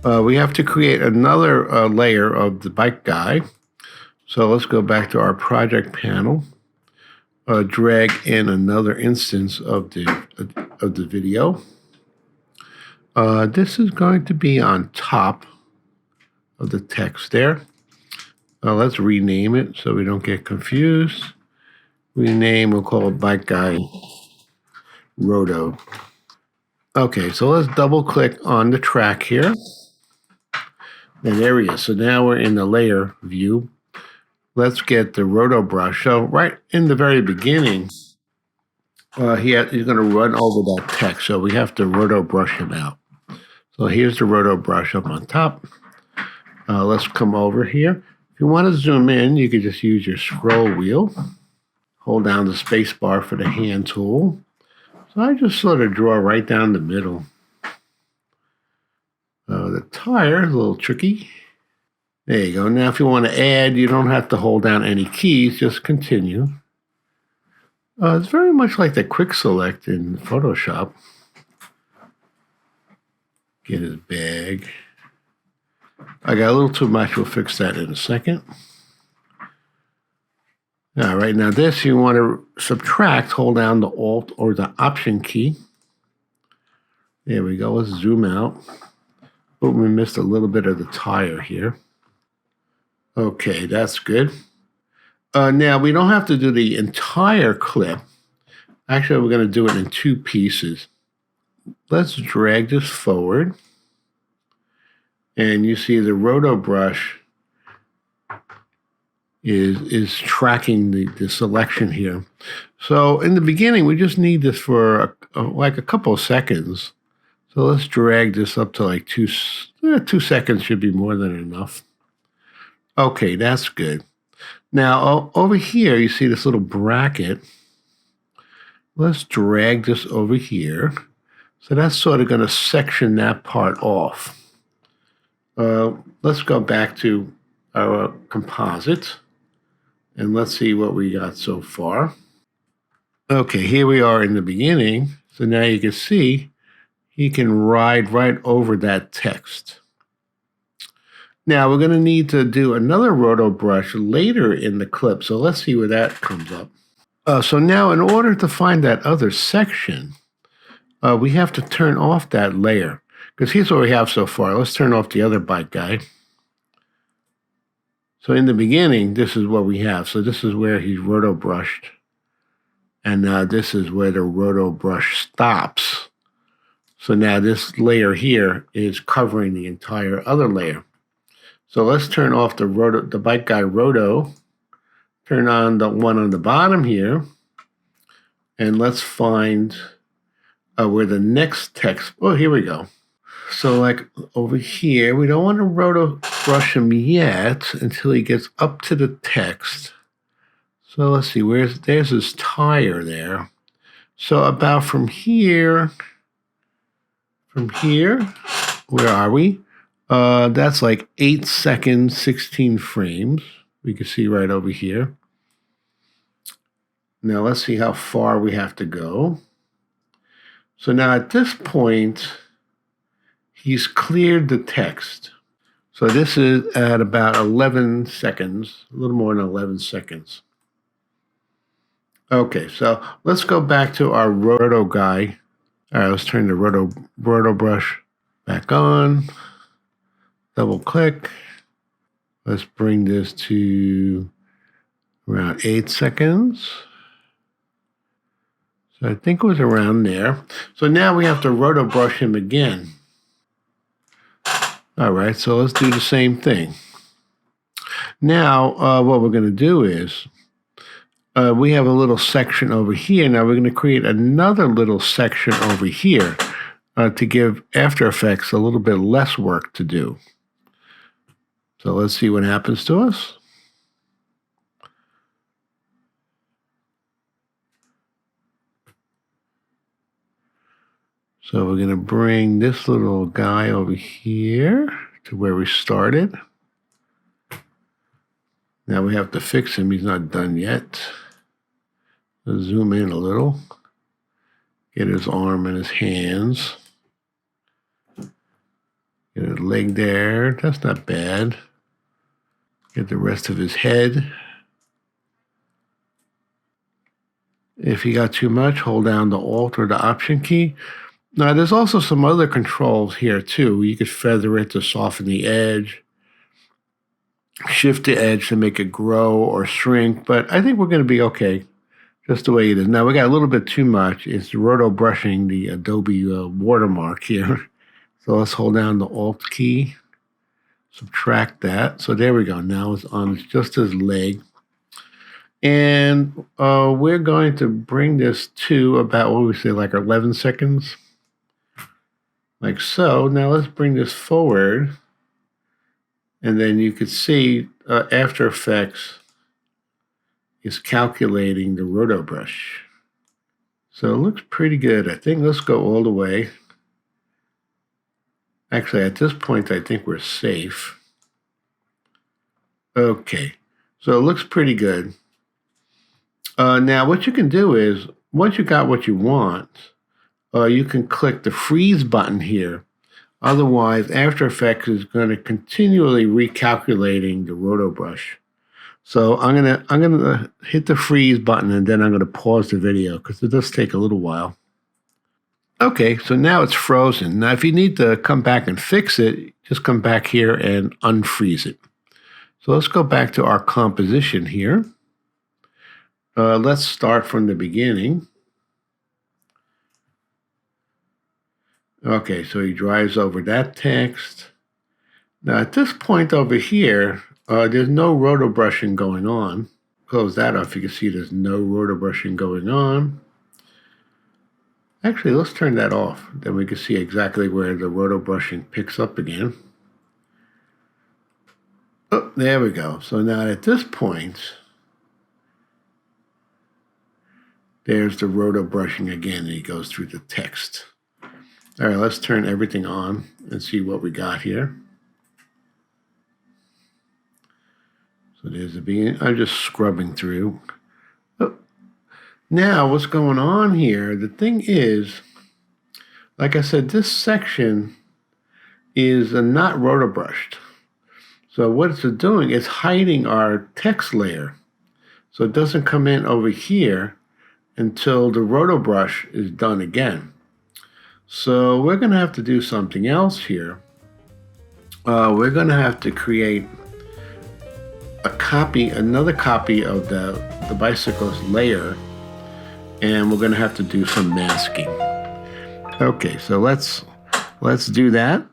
We have to create another layer of the bike guy. So let's go back to our project panel. Drag in another instance of the video. This is going to be on top of the text there. Let's rename it so we don't get confused. Rename, we'll call it Bike Guy Roto. Okay, so let's double click on the track here. And there he is. So now we're in the layer view. Let's get the RotoBrush. So right in the very beginning, he's going to run over that text. So we have to RotoBrush him out. So here's the RotoBrush up on top. Let's come over here. If you want to zoom in, you can just use your scroll wheel. Hold down the space bar for the hand tool. So I just sort of draw right down the middle. The tire is a little tricky. There you go. Now if you want to add, you don't have to hold down any keys. Just continue. It's very much like the quick select in Photoshop. Get his bag. I got a little too much. We'll fix that in a second. All right, now this you want to subtract. Hold down the Alt or the Option key. There we go. Let's zoom out. Oh, we missed a little bit of the tire here. Okay, that's good. Now, we don't have to do the entire clip. Actually, we're going to do it in two pieces. Let's drag this forward. And you see the RotoBrush is tracking the selection here. So in the beginning, we just need this for like a couple of seconds. So let's drag this up to like 2 seconds should be more than enough. Okay, that's good. Now over here, you see this little bracket. Let's drag this over here. So that's sort of going to section that part off. Let's go back to our composite. And let's see what we got so far. Okay, here we are in the beginning. So now you can see he can ride right over that text. Now we're going to need to do another RotoBrush later in the clip. So let's see where that comes up. So now in order to find that other section, we have to turn off that layer. Because here's what we have so far. Let's turn off the other bike guy. So in the beginning, this is what we have. So this is where he's RotoBrushed. And now this is where the RotoBrush stops. So now this layer here is covering the entire other layer. So let's turn off the bike guy Roto. Turn on the one on the bottom here. And let's find where the next text, oh, here we go. So like over here, we don't want to RotoBrush him yet until he gets up to the text. So let's see, there's his tire there. So about from here, where are we? That's like 8 seconds, 16 frames. We can see right over here. Now let's see how far we have to go. So now at this point, he's cleared the text. So this is at about 11 seconds, a little more than 11 seconds. Okay, so let's go back to our Roto guy. All right, let's turn the RotoBrush back on. Double click. Let's bring this to around 8 seconds. So I think it was around there. So now we have to RotoBrush him again. All right, so let's do the same thing. Now, what we're going to do is we have a little section over here. Now we're going to create another little section over here to give After Effects a little bit less work to do. So let's see what happens to us. So we're going to bring this little guy over here to where we started. Now we have to fix him. He's not done yet. Let's zoom in a little. Get his arm and his hands. Get a leg there. That's not bad. Get the rest of his head. If you got too much, hold down the Alt or the Option key. Now, there's also some other controls here, too. You could feather it to soften the edge, shift the edge to make it grow or shrink, but I think we're going to be okay just the way it is. Now, we got a little bit too much. It's roto brushing the Adobe watermark here. So let's hold down the Alt key, subtract that. So there we go. Now it's on just his leg. And we're going to bring this to about, what we say, like 11 seconds. Like so. Now let's bring this forward. And then you could see After Effects is calculating the RotoBrush. So it looks pretty good. I think let's go all the way. Actually, at this point, I think we're safe. Okay. So it looks pretty good. Now, what you can do is, once you got what you want, you can click the freeze button here. Otherwise, After Effects is going to continually recalculating the RotoBrush. So I'm gonna hit the freeze button, and then I'm gonna pause the video because it does take a little while. Okay, so now it's frozen. Now, if you need to come back and fix it, just come back here and unfreeze it. So let's go back to our composition here. Let's start from the beginning. Okay, so he drives over that text. Now at this point over here, there's no roto brushing going on. Close that off. You can see there's no roto brushing going on. Actually, let's turn that off. Then we can see exactly where the roto brushing picks up again. Oh, there we go. So now at this point, there's the roto brushing again, and he goes through the text. All right, let's turn everything on and see what we got here. So there's the beginning. I'm just scrubbing through. Oh. Now, what's going on here? The thing is, like I said, this section is not roto brushed. So what it's doing is hiding our text layer. So it doesn't come in over here until the roto brush is done again. So we're going to have to do something else here. We're going to have to create another copy of the Bicyclist layer, and we're going to have to do some masking. Okay, so let's do that.